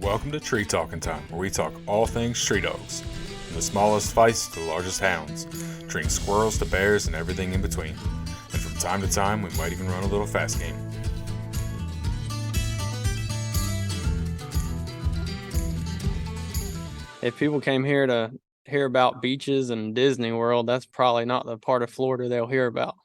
Welcome to Tree Talking Time, where we talk all things tree dogs, from the smallest feists to the largest hounds, treating squirrels to bears and everything in between. And from time to time, we might even run a little fast game. If people came here to hear about beaches and Disney World, that's probably not the part of Florida they'll hear about.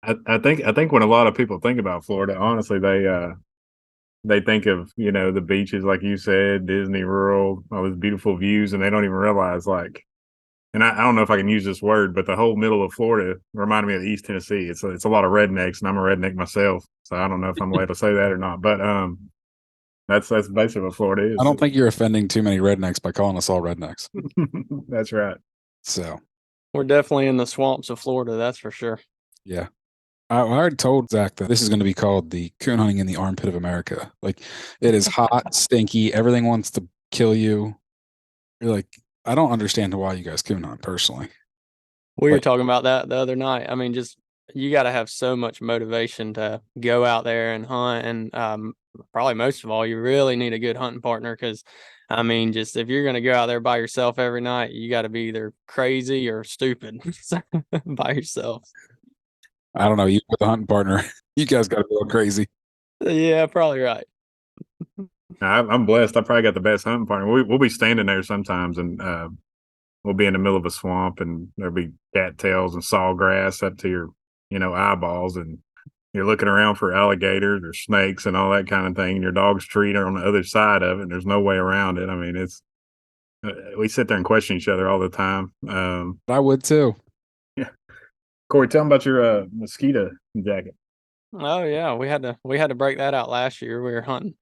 I think when a lot of people think about Florida, honestly, they think of, the beaches, like you said, Disney World, all those beautiful views, and they don't even realize, and I don't know if I can use this word, but the whole middle of Florida reminded me of East Tennessee. It's a lot of rednecks, and I'm a redneck myself, so I don't know if I'm allowed to say that or not. But that's basically what Florida is. I don't think you're offending too many rednecks by calling us all rednecks. That's right. So we're definitely in the swamps of Florida, that's for sure. Yeah. I already told Zach that this is going to be called the coon hunting in the armpit of America. Like, it is hot, stinky. Everything wants to kill you. You're like, I don't understand why you guys coon hunt personally. We were talking about that the other night. I mean, just you got to have so much motivation to go out there and hunt. And probably most of all, you really need a good hunting partner because, I mean, just if you're going to go out there by yourself every night, you got to be either crazy or stupid by yourself. I don't know. You with a hunting partner, you guys got to go crazy. Yeah, probably right. I'm blessed. I probably got the best hunting partner. We'll be standing there sometimes, and we'll be in the middle of a swamp, and there'll be cattails and sawgrass up to your, eyeballs, and you're looking around for alligators or snakes and all that kind of thing. And your dog's treat on the other side of it, and there's no way around it. I mean, it's we sit there and question each other all the time. I would too. Yeah, Corey, tell them about your mosquito jacket. Oh yeah, we had to break that out last year. We were hunting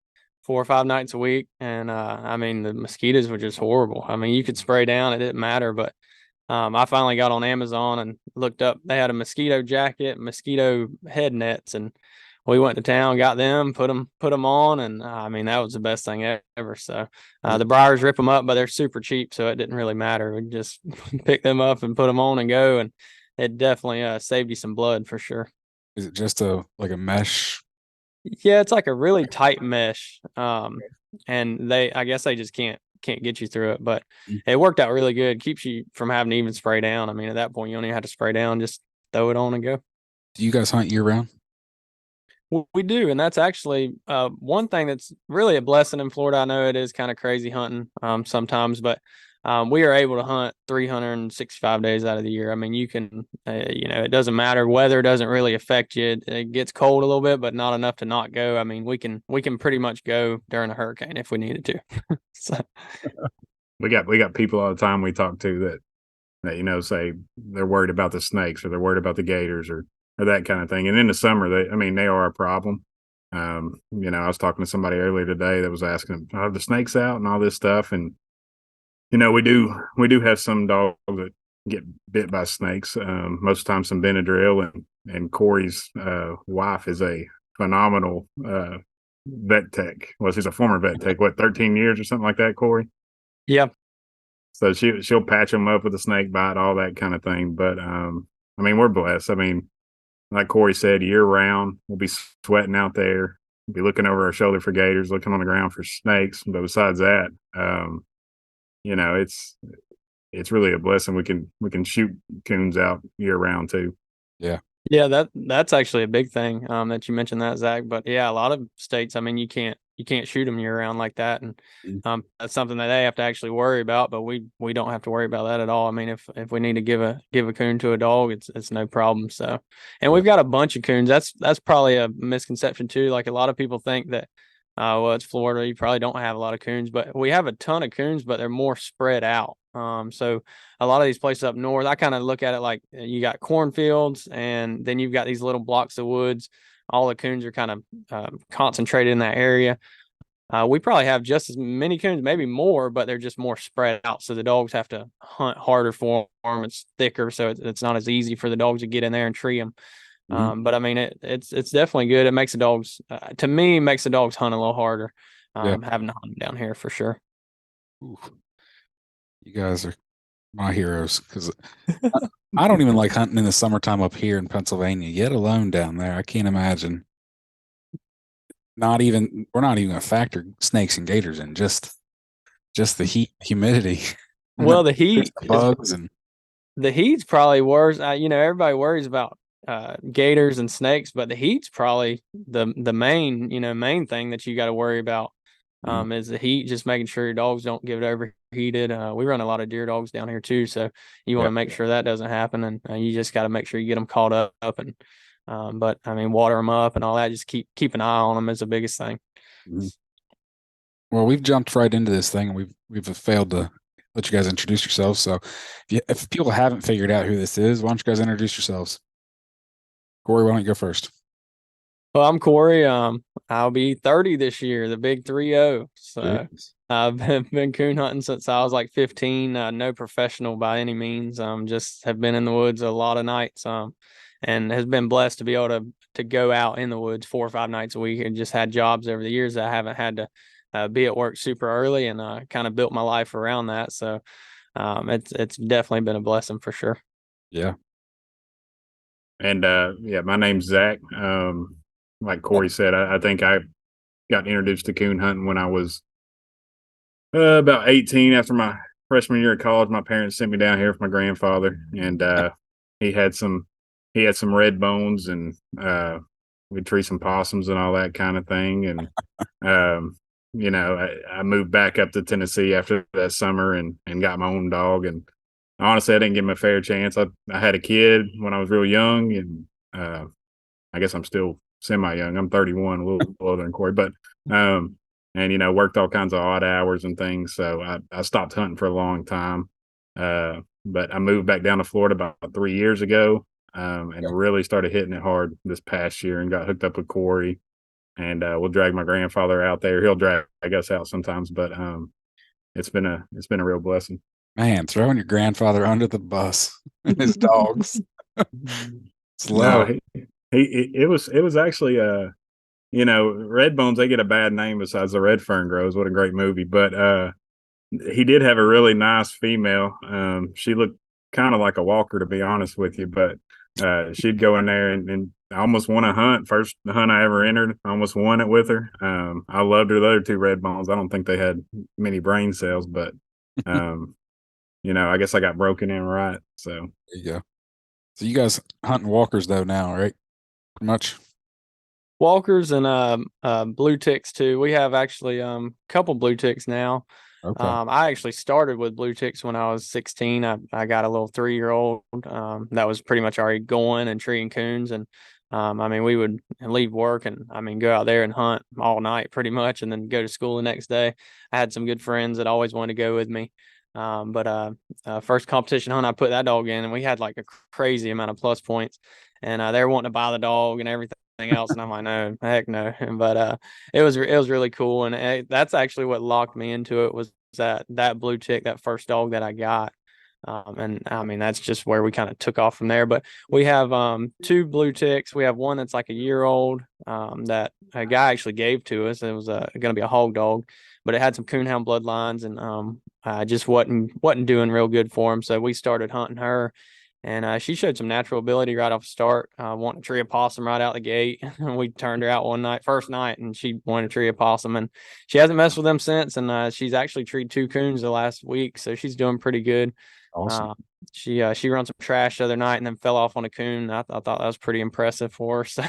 4 or 5 nights a week, and I mean the mosquitoes were just horrible. I mean you could spray down, it didn't matter, but I finally got on Amazon and looked up. They had a mosquito jacket, mosquito head nets, and we went to town, got them, put them on, and I mean that was the best thing ever. So the briars rip them up, but they're super cheap, so it didn't really matter. We just pick them up and put them on and go, and it definitely saved you some blood for sure. Is it just like a mesh? Yeah, it's like a really tight mesh. And I guess they just can't get you through it, but it worked out really good. Keeps you from having to even spray down. I mean, at that point, you don't even have to spray down, just throw it on and go. Do you guys hunt year round? Well, we do, and that's actually one thing that's really a blessing in Florida. I know it is kind of crazy hunting sometimes, but we are able to hunt 365 days out of the year. I mean, you can, it doesn't matter. Weather doesn't really affect you. It gets cold a little bit, but not enough to not go. I mean, we can pretty much go during a hurricane if we needed to. So. We got people all the time we talk to that say they're worried about the snakes or they're worried about the gators or that kind of thing. And in the summer, they are a problem. I was talking to somebody earlier today that was asking, are the snakes out and all this stuff? And we do have some dogs that get bit by snakes. Most of the time, some Benadryl, and Corey's wife is a phenomenal vet tech. Well, she's a former vet tech. 13 years or something like that, Corey? Yeah. So she'll patch them up with a snake bite, all that kind of thing. But I mean, we're blessed. I mean, like Corey said, year round, we'll be sweating out there, be looking over our shoulder for gators, looking on the ground for snakes. But besides that, it's really a blessing. We can shoot coons out year round too. Yeah, that's actually a big thing that you mentioned that, Zach. But yeah, a lot of states, I mean, you can't shoot them year round like that, and that's something that they have to actually worry about. But we don't have to worry about that at all. I mean, if we need to give a coon to a dog, it's no problem. So, and we've got a bunch of coons. That's probably a misconception too. Like a lot of people think that, well, it's Florida, you probably don't have a lot of coons, but we have a ton of coons, but they're more spread out. So a lot of these places up north, I kind of look at it like you got cornfields and then you've got these little blocks of woods. All the coons are kind of concentrated in that area. We probably have just as many coons, maybe more, but they're just more spread out. So the dogs have to hunt harder for them. It's thicker, so it's not as easy for the dogs to get in there and tree them. But I mean, it's definitely good. It makes the dogs, to me, makes the dogs hunt a little harder. Having to hunt down here for sure. Ooh. You guys are my heroes because I don't even like hunting in the summertime up here in Pennsylvania, yet alone down there. I can't imagine. we're not even gonna factor snakes and gators in, just the heat, humidity, and Well, the heat the bugs and the heat's probably worse. Everybody worries about gators and snakes, but the heat's probably the main thing that you got to worry about. Is the heat, just making sure your dogs don't get overheated. We run a lot of deer dogs down here too, so you want to make sure that doesn't happen, and you just got to make sure you get them caught up and but I mean, water them up and all that. Just keep an eye on them is the biggest thing. Mhm. Well, we've jumped right into this thing, and we've failed to let you guys introduce yourselves. So, if people haven't figured out who this is, why don't you guys introduce yourselves? Corey, why don't you go first? Well, I'm Corey. I'll be 30 this year, the big 30. So I've been coon hunting since I was like 15. No professional by any means. Just have been in the woods a lot of nights. And has been blessed to be able to go out in the woods 4 or 5 nights a week, and just had jobs over the years that I haven't had to be at work super early, and kind of built my life around that. So it's definitely been a blessing for sure. Yeah. And my name's Zach. Like Corey said, I think I got introduced to coon hunting when I was about 18. After my freshman year of college, my parents sent me down here with my grandfather, and he had some red bones, and we'd tree some possums and all that kind of thing. And I moved back up to Tennessee after that summer and got my own dog. And honestly, I didn't give him a fair chance. I had a kid when I was real young, and I guess I'm still semi-young. I'm 31, a little older than Corey, but worked all kinds of odd hours and things. So I stopped hunting for a long time. But I moved back down to Florida about 3 years ago, and really started hitting it hard this past year, and got hooked up with Corey. And we'll drag my grandfather out there. He'll drag us out sometimes, but it's been a real blessing. Man, throwing your grandfather under the bus and his dogs. No, it was actually red bones, they get a bad name besides the red fern grows. What a great movie. But he did have a really nice female. She looked kind of like a walker, to be honest with you, but she'd go in there and I almost won a hunt. First hunt I ever entered, I almost won it with her. I loved her. The other 2 red bones, I don't think they had many brain cells, but I guess I got broken in right. So there you go. So you guys hunting walkers though now, right? Pretty much. Walkers and blue ticks too. We have actually a couple blue ticks now. Okay. I actually started with blue ticks when I was 16. I got a little 3-year-old that was pretty much already going and treeing coons, and we would leave work and go out there and hunt all night pretty much, and then go to school the next day. I had some good friends that always wanted to go with me. But first competition hunt I put that dog in, and we had like a crazy amount of plus points, and they were wanting to buy the dog and everything else, and I'm like, no, heck no. But it was really cool, and that's actually what locked me into it, was that blue tick, that first dog that I got. And that's just where we kind of took off from there. But we have 2 blue ticks. We have one that's like a year old that a guy actually gave to us. It was going to be a hog dog, but it had some Coonhound bloodlines, and I just wasn't doing real good for him. So we started hunting her, and she showed some natural ability right off the start, wanting to tree a possum right out the gate. We turned her out first night, and she wanted to tree a possum, and she hasn't messed with them since. And she's actually treed 2 coons the last week, so she's doing pretty good. Awesome. She run some trash the other night and then fell off on a coon. I thought that was pretty impressive for her. So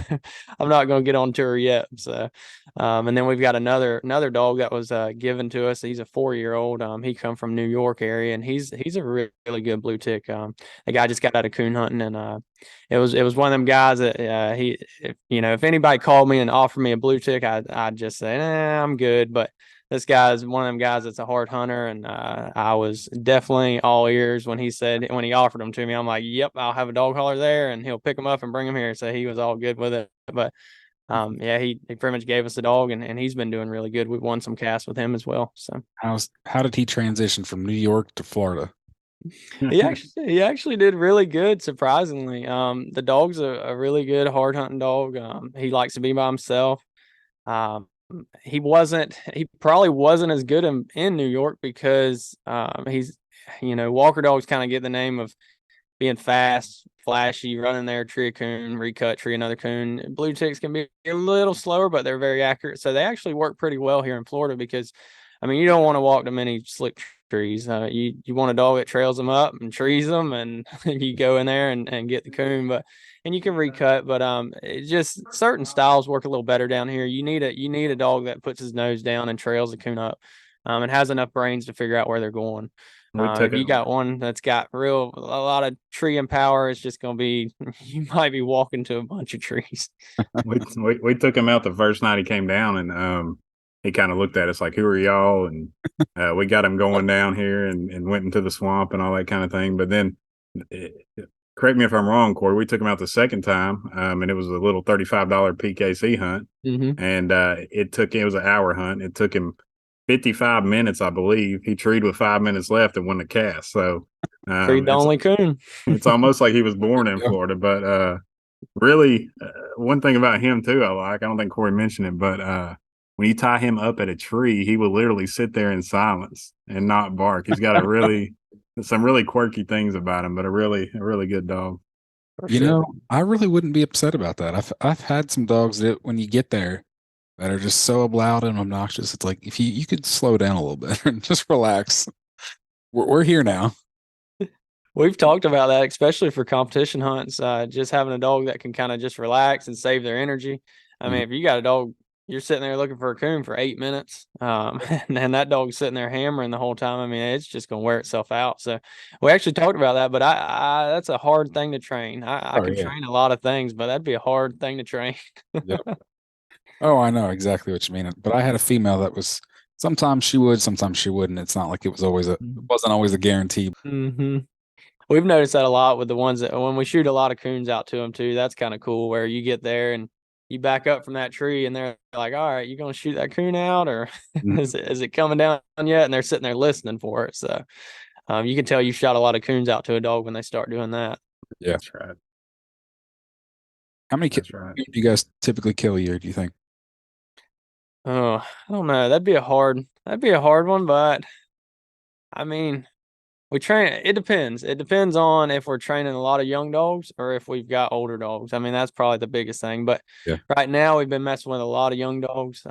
I'm not going to get on to her yet. So, and then we've got another dog that was given to us. He's a 4-year-old. He come from New York area, and he's a really, really good blue tick. The guy just got out of coon hunting, and it was one of them guys that if anybody called me and offered me a blue tick, I'd just say, I'm good. But this guy is one of them guys that's a hard hunter, and I was definitely all ears when he offered them to me. I'm like, yep, I'll have a dog hauler there, and he'll pick them up and bring them here. So he was all good with it. But he pretty much gave us a dog, and he's been doing really good. We've won some casts with him as well. So how did he transition from New York to Florida? he actually did really good, surprisingly. The dog's a really good hard hunting dog. He likes to be by himself. He probably wasn't as good in New York because he's Walker dogs kind of get the name of being fast, flashy, run in there, tree a coon, recut, tree another coon. Blue ticks can be a little slower, but they're very accurate. So they actually work pretty well here in Florida because, I mean, you don't want to walk to many slick trees. You want a dog that trails them up and trees them, and you go in there and get the coon. And you can recut, but it just certain styles work a little better down here. You need a dog that puts his nose down and trails the coon up, and has enough brains to figure out where they're going. If you got one that's got a lot of tree and power, it's just going to be, you might be walking to a bunch of trees. we took him out the first night he came down, and he kind of looked at us like, "Who are y'all?" And we got him going down here and went into the swamp and all that kind of thing. But then, correct me if I'm wrong, Corey, we took him out the second time, and it was a little $35 PKC hunt, and it was an hour hunt. It took him 55 minutes, I believe. He treed with 5 minutes left and won the cast. So treed the only coon. It's almost like he was born in Florida. But really, one thing about him too, I don't think Corey mentioned it, but when you tie him up at a tree, he will literally sit there in silence and not bark. He's got some really quirky things about him, but a really good dog. You know, I really wouldn't be upset about that. I've had some dogs that when you get there that are just so loud and obnoxious, it's like if you could slow down a little bit and just relax. We're here now. We've talked about that, especially for competition hunts. Just having a dog that can kind of just relax and save their energy. I mean, if you got a dog, you're sitting there looking for a coon for 8 minutes, and that dog's sitting there hammering the whole time. I mean, it's just going to wear itself out. So we actually talked about that, but I that's a hard thing to train. I can train a lot of things, but that'd be a hard thing to train. Yep. Oh, I know exactly what you mean. But I had a female that was sometimes she would, sometimes she wouldn't. It's not like it wasn't always a guarantee. We've noticed that a lot with the ones that when we shoot a lot of coons out to them too. That's kind of cool where you get there and you back up from that tree and they're like, "All right, you going to shoot that coon out, or is it coming down yet?" And they're sitting there listening for it. So you can tell you shot a lot of coons out to a dog when they start doing that. Yeah, that's right. How many do you guys typically kill a year, do you think? Oh, I don't know. That'd be a hard one, but I mean, we train. It depends. It depends on if we're training a lot of young dogs or if we've got older dogs. I mean, that's probably the biggest thing. But right now we've been messing with a lot of young dogs.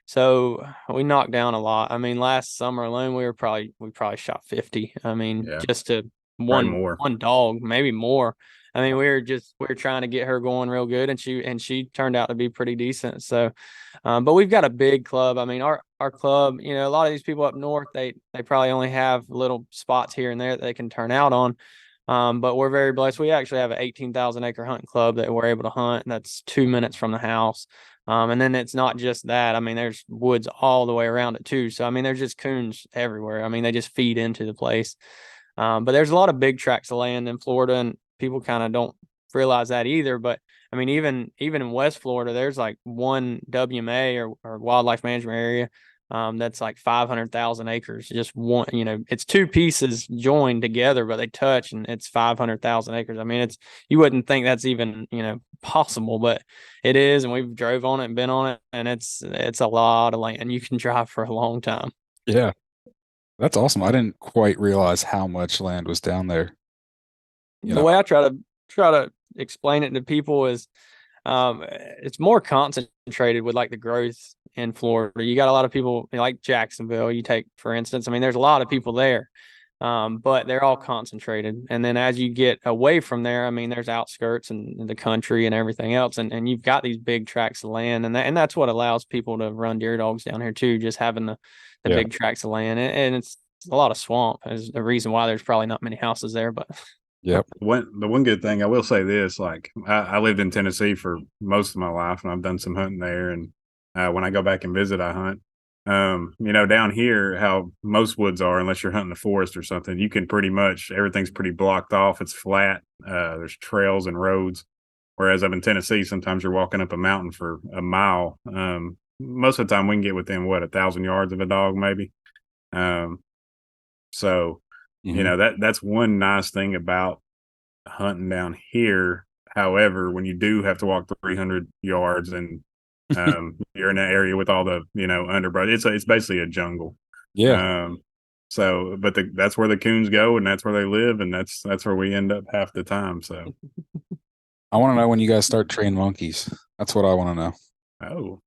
So we knocked down a lot. I mean, last summer alone, we probably shot 50. I mean, just to one dog, maybe more. I mean, we were trying to get her going real good, and she turned out to be pretty decent. So, but we've got a big club. I mean, our club, you know, a lot of these people up north, they probably only have little spots here and there that they can turn out on. But we're very blessed. We actually have an 18,000 acre hunting club that we're able to hunt, and that's 2 minutes from the house. And then it's not just that. I mean, there's woods all the way around it too. So, I mean, there's just coons everywhere. I mean, they just feed into the place. But there's a lot of big tracts of land in Florida, and people kind of don't realize that either. But I mean, even in West Florida, there's like one WMA or wildlife management area that's like 500,000 acres. Just one, you know, it's two pieces joined together, but they touch, and it's 500,000 acres. I mean, you wouldn't think that's even, you know, possible, but it is. And we've drove on it and been on it, and it's a lot of land. You can drive for a long time. Yeah, that's awesome. I didn't quite realize how much land was down there. The way I try to explain it to people is it's more concentrated with like the growth in Florida. You got a lot of people like Jacksonville, you take for instance. I mean, there's a lot of people there, but they're all concentrated. And then as you get away from there, I mean, there's outskirts and the country and everything else, and you've got these big tracts of land, and that's what allows people to run deer dogs down here too, just having the big tracts of land, and it's a lot of swamp is the reason why there's probably not many houses there, but. Yep. The one good thing I will say this, like I lived in Tennessee for most of my life, and I've done some hunting there. And when I go back and visit, I hunt. You know, down here, how most woods are, unless you're hunting the forest or something, you can pretty much everything's pretty blocked off. It's flat. There's trails and roads. Whereas up in Tennessee, sometimes you're walking up a mountain for a mile. Most of the time, we can get within 1,000 yards of a dog, maybe. So. You know, that's one nice thing about hunting down here. However, when you do have to walk 300 yards and you're in that area with all the, you know, underbrush, it's basically a jungle. Yeah. So, but that's where the coons go, and that's where they live, and that's where we end up half the time. So, I want to know when you guys start training monkeys. That's what I want to know. oh,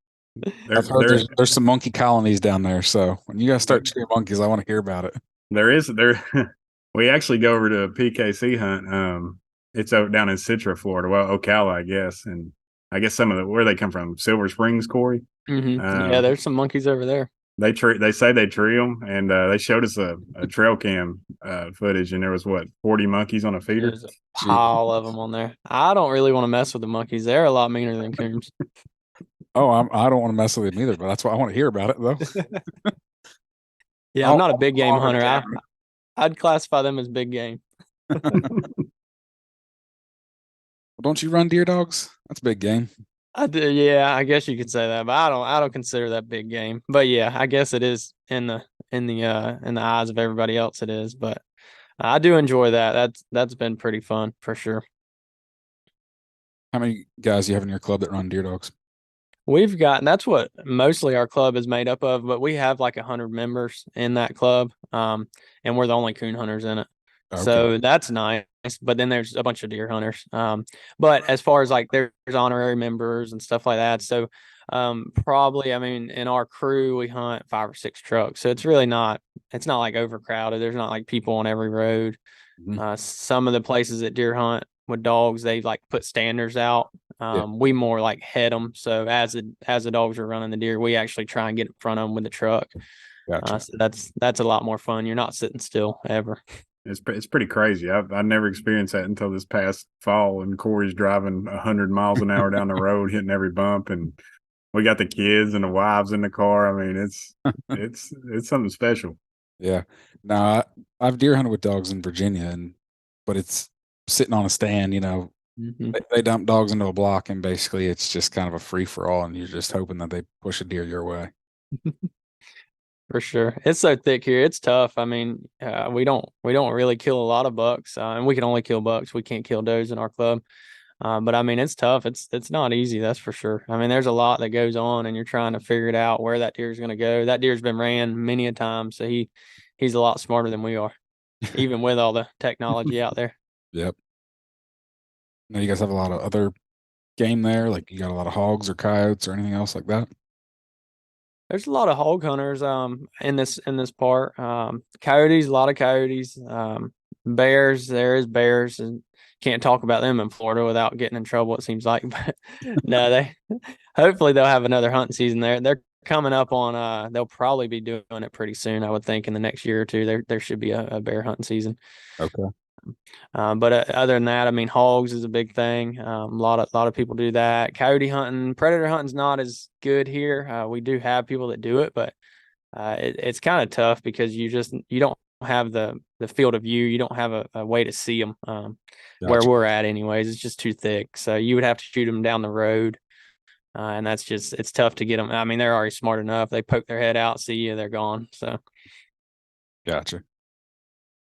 I've heard there's some monkey colonies down there. So when you guys start training monkeys, I want to hear about it. there. We actually go over to a PKC hunt. It's out down in Citra, Florida. Well, Ocala, I guess, and I guess some of where they come from, Silver Springs, Corey. Yeah, there's some monkeys over there. They say they tree them, and they showed us a trail cam footage, and there was 40 monkeys on a feeder. There's a pile of them on there. I don't really want to mess with the monkeys. They're a lot meaner than coons. Oh, I don't want to mess with them either, but that's why I want to hear about it though. Yeah, I'm not a big game hunter. I'd classify them as big game. Don't you run deer dogs? That's big game. I do, yeah, I guess you could say that, but I don't consider that big game. But yeah, I guess it is in the eyes of everybody else. It is, but I do enjoy that. That's been pretty fun for sure. How many guys do you have in your club that run deer dogs? We've got, that's what mostly our club is made up of, but we have like 100 members in that club, and we're the only coon hunters in it. Okay. So that's nice. But then there's a bunch of deer hunters. But as far as like there's honorary members and stuff like that. So probably, I mean, in our crew, we hunt 5 or 6 trucks. So it's really not like overcrowded. There's not like people on every road. Mm-hmm. Some of the places that deer hunt with dogs, they like put standards out. We more like head them. So as the dogs are running the deer, we actually try and get in front of them with the truck. Gotcha. So that's a lot more fun. You're not sitting still ever. It's pretty crazy. I never experienced that until this past fall, and Corey's driving 100 miles an hour down the road, hitting every bump, and we got the kids and the wives in the car. I mean, it's something special. Yeah. Now I've deer hunted with dogs in Virginia, but it's sitting on a stand. You know, mm-hmm. they dump dogs into a block, and basically it's just kind of a free for all, and you're just hoping that they push a deer your way. For sure. It's so thick here. It's tough. I mean, we don't really kill a lot of bucks, and we can only kill bucks. We can't kill does in our club. But I mean, it's tough. It's not easy. That's for sure. I mean, there's a lot that goes on, and you're trying to figure it out where that deer is going to go. That deer's been ran many a time. So he's a lot smarter than we are, even with all the technology out there. Yep. Now you guys have a lot of other game there. Like you got a lot of hogs or coyotes or anything else like that? There's a lot of hog hunters in this part. Coyotes, a lot of coyotes. Bears, there is bears, and can't talk about them in Florida without getting in trouble, it seems like. But no, hopefully they'll have another hunting season there. They're coming up on they'll probably be doing it pretty soon, I would think, in the next year or two. There should be a bear hunting season. Okay. But other than that, I mean, hogs is a big thing. A lot of people do that. Coyote hunting, predator hunting's not as good here. We do have people that do it, but it's kind of tough because you don't have the field of view. You don't have a way to see them gotcha. Where we're at anyways. It's just too thick. So you would have to shoot them down the road. And it's tough to get them. I mean, they're already smart enough. They poke their head out, see you, they're gone. So. Gotcha.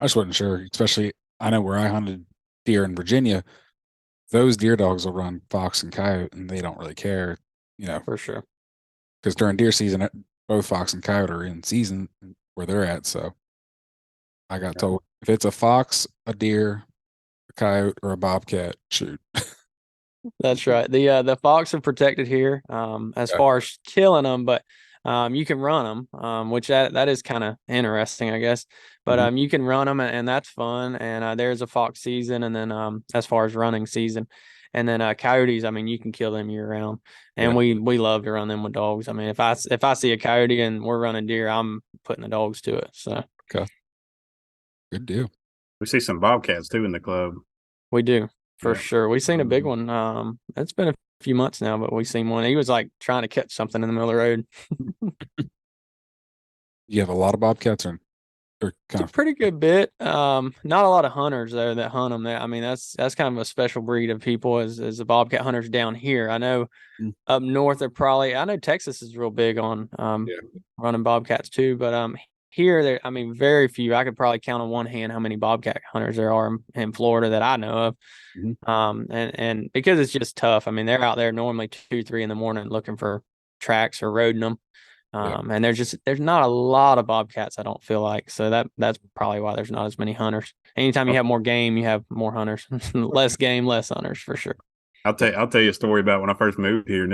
I just wasn't sure, especially I know where I hunted deer in Virginia, those deer dogs will run fox and coyote and they don't really care, you know. For sure. Because during deer season, both fox and coyote are in season where they're at. So I got told if it's a fox, a deer, a coyote, or a bobcat, shoot. That's right. The fox are protected here as far as killing them, but you can run them, which that is kind of interesting, I guess. But you can run them, and that's fun. And there's a fox season, and then as far as running season, and then coyotes. I mean, you can kill them year round, and we love to run them with dogs. I mean, if I see a coyote and we're running deer, I'm putting the dogs to it. So okay, good deal. We see some bobcats too in the club. We do. For sure. We've seen a big one. It's been a few months now, but we've seen one. He was like trying to catch something in the middle of the road. You have a lot of bobcats or kind of a pretty good bit. Not a lot of hunters there that hunt them. I mean, that's kind of a special breed of people as the bobcat hunters down here. I know up north I know Texas is real big on running bobcats too, but here, I mean, very few. I could probably count on one hand how many bobcat hunters there are in Florida that I know of. And because it's just tough. I mean, they're out there normally 2, 3 in the morning looking for tracks or roading them. And there's not a lot of bobcats, I don't feel like. So that's probably why there's not as many hunters. Anytime you have more game, you have more hunters. Less game, less hunters for sure. I'll tell you a story about when I first moved here,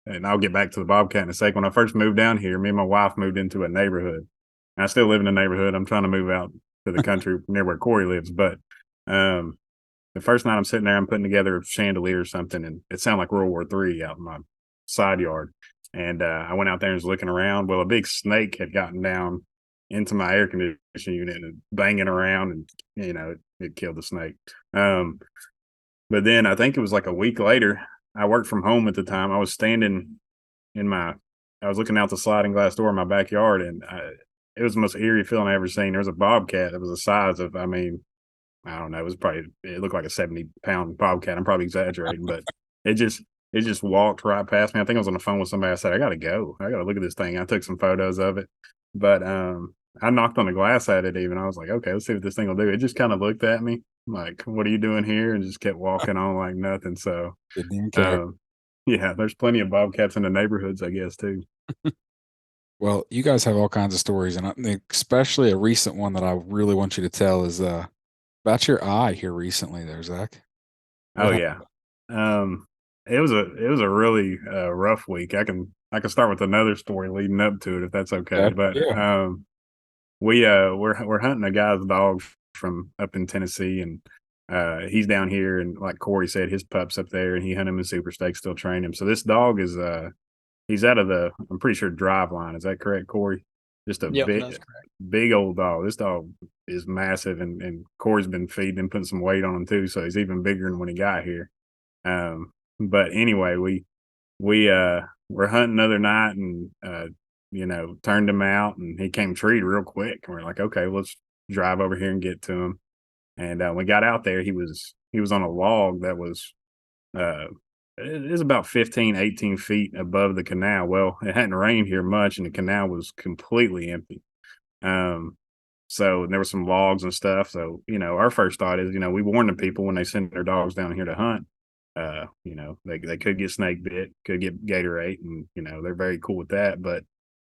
and I'll get back to the bobcat in a second. When I first moved down here, me and my wife moved into a neighborhood. And I still live in the neighborhood. I'm trying to move out to the country near where Corey lives. But the first night I'm sitting there, I'm putting together a chandelier or something, and it sounded like World War III out in my side yard. And I went out there and was looking around. Well, a big snake had gotten down into my air conditioning unit and banging around, and it killed the snake. But then I think it was like a week later. I worked from home at the time. I was standing I was looking out the sliding glass door in my backyard, and it was the most eerie feeling I ever seen. There was a bobcat that was the size of, I don't know, it looked like a 70-pound bobcat. I'm probably exaggerating, but it just walked right past me. I think I was on the phone with somebody. I said, I got to go. I got to look at this thing. I took some photos of it, but I knocked on the glass at it even. I was like, okay, let's see what this thing will do. It just kind of looked at me like, what are you doing here? And just kept walking on like nothing. So, Didn't even care. yeah, there's plenty of bobcats in the neighborhoods, I guess, too. Well, you guys have all kinds of stories, and I think especially a recent one that I really want you to tell is about your eye here recently there, Zach. Oh, yeah. It was a really rough week. I can start with another story leading up to it if that's okay. Yeah, But yeah. we're hunting a guy's dog from up in Tennessee, and he's down here, and like Corey said, his pup's up there, and he hunted him in super stakes, still train him. So this dog is he's out of I'm pretty sure drive line. Is that correct, Corey? Just a Yep, that's correct. big old dog. This dog is massive, and Corey's been feeding him, putting some weight on him too, so he's even bigger than when he got here. But anyway, we're hunting another night, and turned him out, and he came treed real quick. And we're like, okay, let's drive over here and get to him. And we got out there. He was on a log that was it is about 15, 18 feet above the canal. Well, it hadn't rained here much, and the canal was completely empty. So there were some logs and stuff. So, our first thought is, we warn the people when they send their dogs down here to hunt. They could get snake bit, could get gator ate, and they're very cool with that. But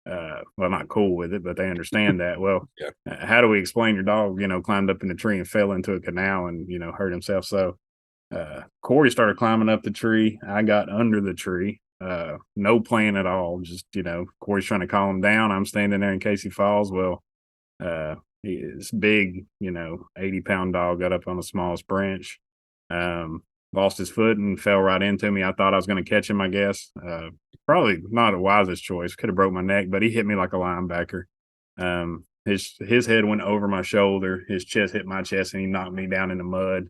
well, not cool with it, but they understand that. Well, Yeah. How do we explain your dog, climbed up in the tree and fell into a canal and hurt himself? So Corey started climbing up the tree. I got under the tree. No plan at all. Just Corey's trying to calm him down. I'm standing there in case he falls. Well, this big 80-pound dog got up on the smallest branch. Lost his foot and fell right into me. I thought I was going to catch him, I guess. Probably not the wisest choice. Could have broke my neck, but he hit me like a linebacker. His head went over my shoulder. His chest hit my chest, and he knocked me down in the mud.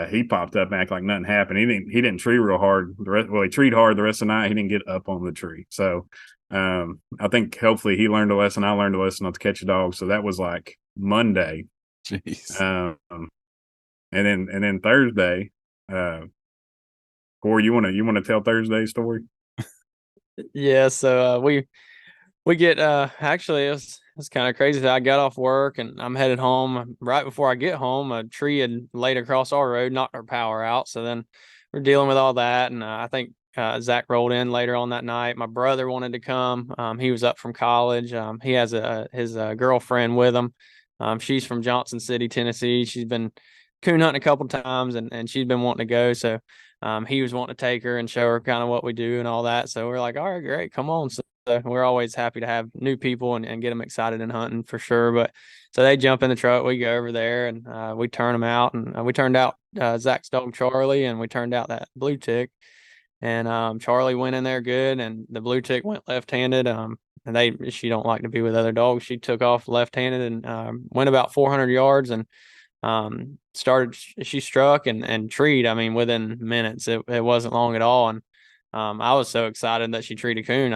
He popped up and acted like nothing happened. He didn't tree real hard. He treed hard the rest of the night. He didn't get up on the tree. So I think hopefully he learned a lesson. I learned a lesson not to catch a dog. So that was like Monday. Jeez. And then Thursday. Corey, you want to tell Thursday's story? Yeah, so we get actually it's kind of crazy. I got off work and I'm headed home. Right before I get home, a tree had laid across our road, knocked our power out. So then we're dealing with all that, and I think Zach rolled in later on that night. My brother wanted to come. He was up from college. He has his girlfriend with him. She's from Johnson City, Tennessee. She's been coon hunting a couple times, and she's been wanting to go. So he was wanting to take her and show her kind of what we do and all that. So we're like, all right, great, come on. So we're always happy to have new people and get them excited in hunting for sure. But so they jump in the truck, we go over there, and we turn them out, and we turned out Zach's dog Charlie, and we turned out that blue tick. And Charlie went in there good, and the blue tick went left-handed. And she don't like to be with other dogs. She took off left-handed and went about 400 yards and she struck and treed. I mean, within minutes. It wasn't long at all. And I was so excited that she treated coon.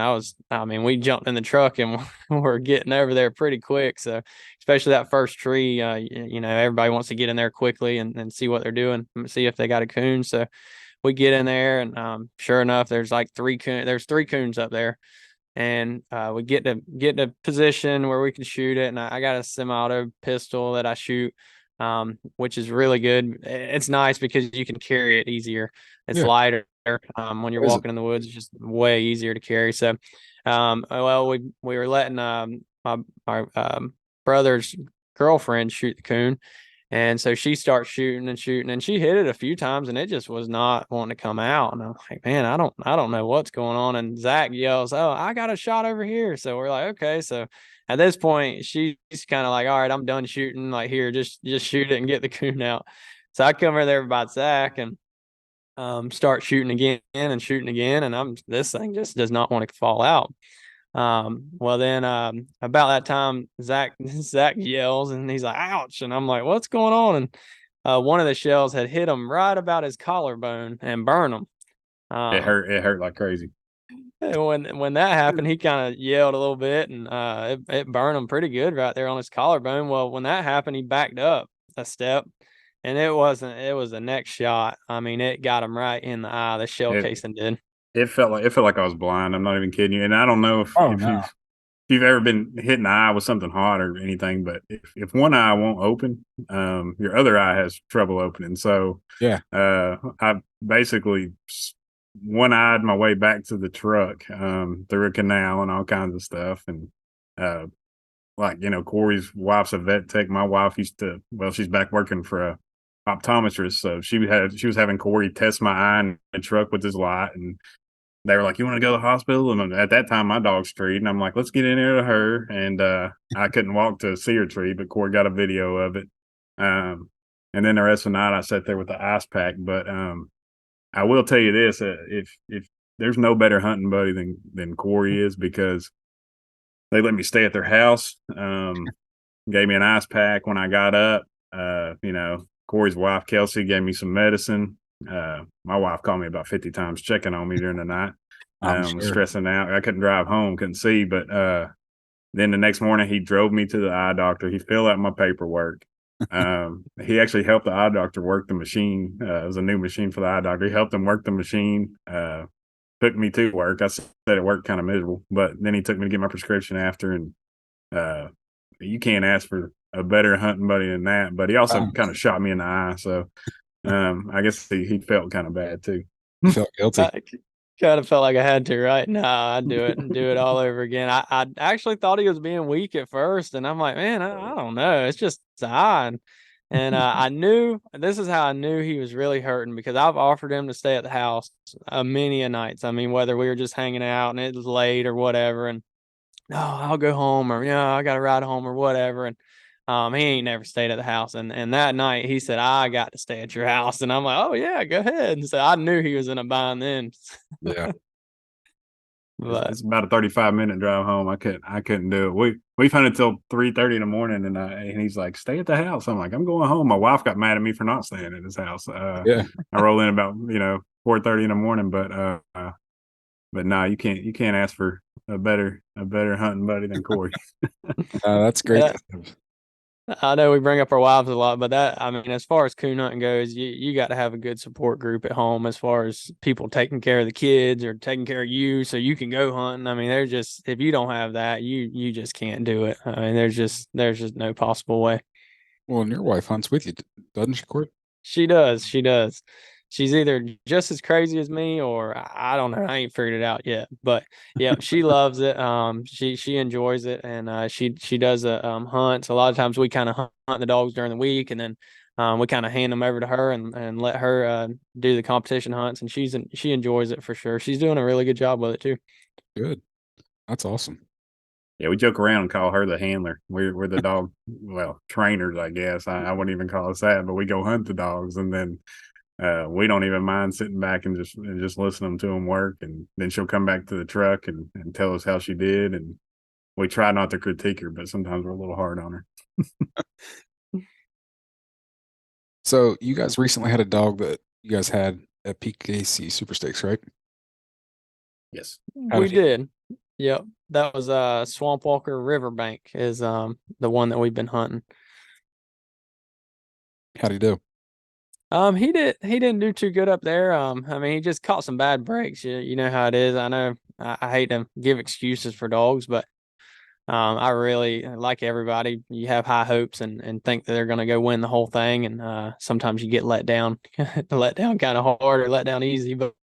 We jumped in the truck and we're getting over there pretty quick. So especially that first tree, everybody wants to get in there quickly and see what they're doing, see if they got a coon. So we get in there, and sure enough, there's like three coons up there. And we get to position where we can shoot it. And I got a semi-auto pistol that I shoot, which is really good. It's nice because you can carry it easier. It's lighter. When you're walking in the woods, it's just way easier to carry. So Well, we were letting our brother's girlfriend shoot the coon, and so she starts shooting, and she hit it a few times, and it just was not wanting to come out. And I'm like, man, I don't know what's going on. And Zach yells, "Oh, I got a shot over here!" So we're like, okay. So at this point, she's kind of like, all right, I'm done shooting. Like, here, just shoot it and get the coon out. So I come over there by Zach and start shooting again and shooting again, and this thing just does not want to fall out. Well then about that time Zach yells and he's like, ouch, and I'm like, what's going on? And one of the shells had hit him right about his collarbone and burned him. It hurt like crazy. When that happened, he kind of yelled a little bit, and it burned him pretty good right there on his collarbone. Well, when that happened, he backed up a step, and it was a neck shot. I mean, it got him right in the eye. The shell casing did. It felt like I was blind. I'm not even kidding you. And I don't know if you've ever been hit in the eye with something hot or anything, but if one eye won't open, your other eye has trouble opening. So yeah, I basically one-eyed my way back to the truck through a canal and all kinds of stuff. And like, you know, Corey's wife's a vet tech. My wife she's back working for a optometrist, so she was having Corey test my eye in the truck with his light, and they were like, you want to go to the hospital? And at that time my dog's treed, and I'm like, let's get in there to her. And I couldn't walk to see her tree, but Corey got a video of it. And then the rest of the night I sat there with the ice pack. But I will tell you this, if there's no better hunting buddy than Corey is, because they let me stay at their house, gave me an ice pack when I got up. You know, Corey's wife, Kelsey, gave me some medicine. My wife called me about 50 times checking on me during the night. Sure. Stressing out. I couldn't drive home, couldn't see. But then the next morning, he drove me to the eye doctor. He filled out my paperwork. He actually helped the eye doctor work the machine. It was a new machine for the eye doctor. He helped him work the machine. Took me to work. I said it worked kind of miserable, but then he took me to get my prescription after. And you can't ask for a better hunting buddy than that. But he also kind of shot me in the eye, so I guess he felt kind of bad too. You felt guilty. I kind of felt like I had to, right? No, I'd do it and do it all over again. I actually thought he was being weak at first, and I'm like, man, I don't know. It's just the eye. And I knew, this is how I knew he was really hurting, because I've offered him to stay at the house many a nights. I mean, whether we were just hanging out and it was late or whatever, and no, I'll go home, or I got to ride home or whatever. And he ain't never stayed at the house. And that night he said, I got to stay at your house. And I'm like, oh yeah, go ahead. And so I knew he was in a bind then. Yeah. But it's about a 35-minute drive home. I couldn't do it. We've hunted till 3:30 in the morning, and he's like, stay at the house. I'm like, I'm going home. My wife got mad at me for not staying at his house. Yeah. I roll in about 4:30 in the morning, but no, you can't ask for a better hunting buddy than Corey. That's great. I know we bring up our wives a lot, but as far as coon hunting goes, you got to have a good support group at home, as far as people taking care of the kids or taking care of you so you can go hunting. I mean, if you don't have that, you just can't do it. I mean, there's just no possible way. Well, and your wife hunts with you, doesn't she, Corey? She does. She's either just as crazy as me, or I don't know. I ain't figured it out yet, but yeah, she loves it. She enjoys it, and she does hunts. A lot of times we kind of hunt the dogs during the week, and then we kind of hand them over to her and let her do the competition hunts, and she enjoys it for sure. She's doing a really good job with it too. Good. That's awesome. Yeah, we joke around and call her the handler. We're the dog, trainers, I guess. I wouldn't even call us that, but we go hunt the dogs, and then we don't even mind sitting back and just listening to them work. And then she'll come back to the truck and tell us how she did. And we try not to critique her, but sometimes we're a little hard on her. So you guys recently had a dog that you guys had at PKC Super Stakes, right? Yes. We did. Yep. That was Swamp Walker Riverbank is the one that we've been hunting. How'd he do? He didn't do too good up there. I mean, he just caught some bad breaks. You know how it is. I know I hate to give excuses for dogs, but I really, like everybody, you have high hopes and think that they're going to go win the whole thing. And sometimes you get let down kind of hard or let down easy. But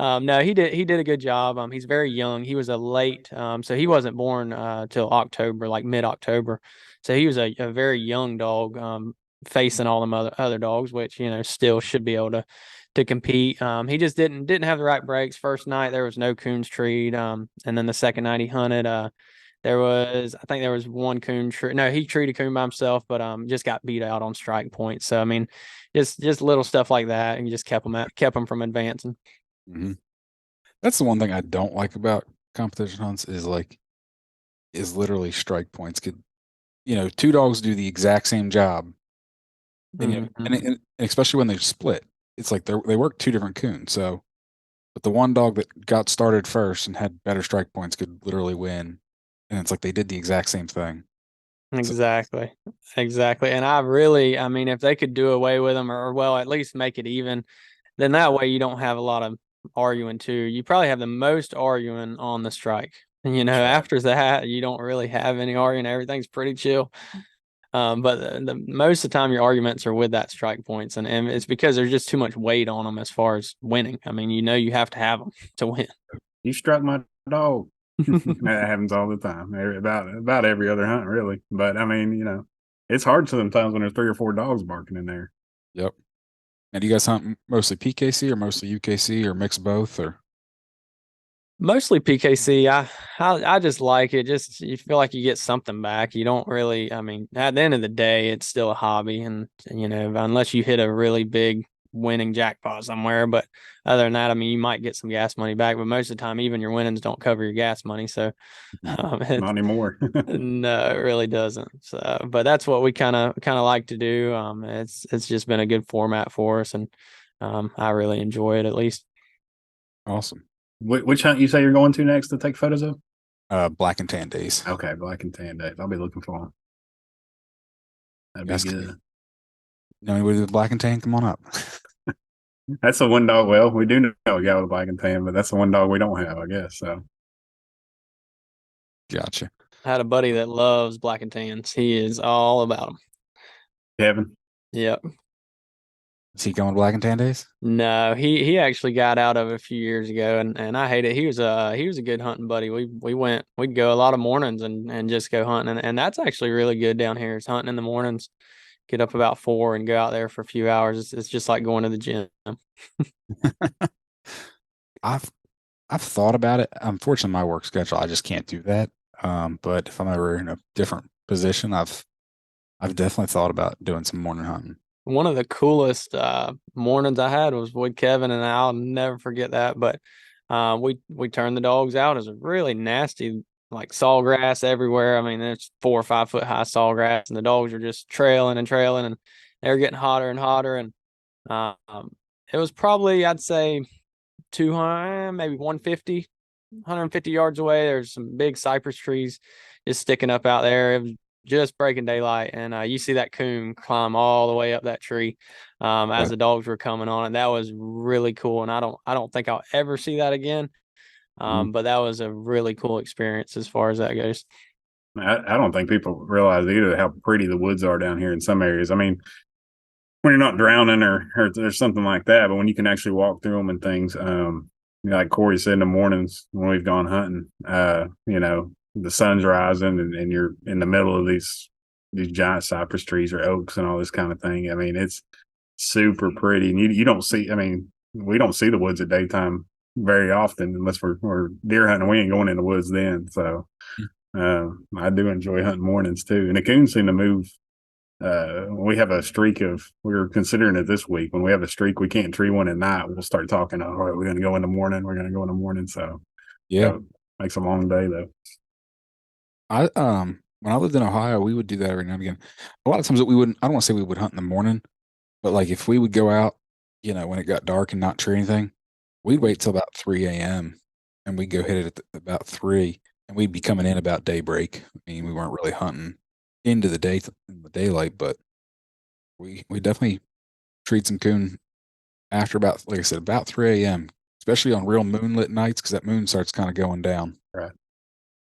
No, he did a good job. He's very young. He was a late, so he wasn't born till October, like mid-October. So he was a very young dog, facing all them other dogs, which still should be able to compete. He just didn't have the right breaks. First night there was no coons treed, and then the second night he hunted. I think there was one coon tree. No, he treated coon by himself, but just got beat out on strike point. So I mean, just little stuff like that, and you just kept him from advancing. Mm-hmm. That's the one thing I don't like about competition hunts is literally strike points. Two dogs do the exact same job, and, and especially when they split, it's like they work two different coons. So, but the one dog that got started first and had better strike points could literally win, and it's like they did the exact same thing. Exactly. And I mean, if they could do away with them or well, at least make it even, then that way you don't have a lot of arguing too. You probably have the most arguing on the strike. And, after that, you don't really have any arguing. Everything's pretty chill. But the most of the time your arguments are with that strike points, and it's because there's just too much weight on them as far as winning. I mean, you have to have them to win. You struck my dog. That happens all the time. About every other hunt, really. But I mean, it's hard sometimes when there's 3 or 4 dogs barking in there. Yep. And do you guys hunt mostly PKC or mostly UKC or mix both or? Mostly PKC. I just like it. Just you feel like you get something back. You don't really. I mean, at the end of the day, it's still a hobby, and unless you hit a really big winning jackpot somewhere. But other than that, I mean, you might get some gas money back. But most of the time, even your winnings don't cover your gas money. So not anymore. No, it really doesn't. So, but that's what we kind of like to do. It's just been a good format for us, and I really enjoy it at least. Awesome. Which hunt you say you're going to next to take photos of? Black and Tan Days. Okay, Black and Tan Days. I'll be looking for them. That'd be good. Anybody with Black and Tan, come on up. That's the one dog. Well, we do know a guy with Black and Tan, but that's the one dog we don't have, I guess. So, gotcha. I had a buddy that loves Black and Tans. He is all about them. Kevin. Yep. Is he going Black and Tan Days? No, he actually got out of it a few years ago, and I hate it. He was a good hunting buddy. We'd go a lot of mornings and just go hunting, and that's actually really good down here. Is hunting in the mornings. Get up about 4 and go out there for a few hours. It's just like going to the gym. I've thought about it. Unfortunately, my work schedule, I just can't do that. But if I'm ever in a different position, I've definitely thought about doing some morning hunting. One of the coolest mornings I had was with Kevin, and I'll never forget that. But we turned the dogs out. It was a really nasty, like sawgrass everywhere. I mean, there's 4 or 5 foot high sawgrass, and the dogs were just trailing, and they were getting hotter and hotter. And it was probably, I'd say, 200, maybe 150 yards away. There's some big cypress trees just sticking up out there. It was just breaking daylight, and you see that coon climb all the way up that tree as the dogs were coming on, and that was really cool. And I don't think I'll ever see that again. But that was a really cool experience as far as that goes. I don't think people realize either how pretty the woods are down here in some areas. I mean, when you're not drowning or there's something like that, but when you can actually walk through them and things, like Corey said in the mornings when we've gone hunting, the sun's rising and you're in the middle of these giant cypress trees or oaks and all this kind of thing. I mean, it's super pretty, and you don't see. I mean, we don't see the woods at daytime very often unless we're deer hunting. We ain't going in the woods then. So I do enjoy hunting mornings too. And the coons seem to move. We have a streak we were considering it this week. When we have a streak, we can't tree one at night. We'll start talking. All right, we're going to go in the morning. We're going to go in the morning. So yeah, makes a long day though. When I lived in Ohio, we would do that every now and again. A lot of times that we wouldn't. I don't want to say we would hunt in the morning, but like if we would go out, when it got dark and not tree anything, we'd wait till about 3 a.m. and we'd go hit it at about 3, and we'd be coming in about daybreak. I mean, we weren't really hunting into the daylight, but we definitely treat some coon after about, like I said, about 3 a.m., especially on real moonlit nights, because that moon starts kind of going down. Right.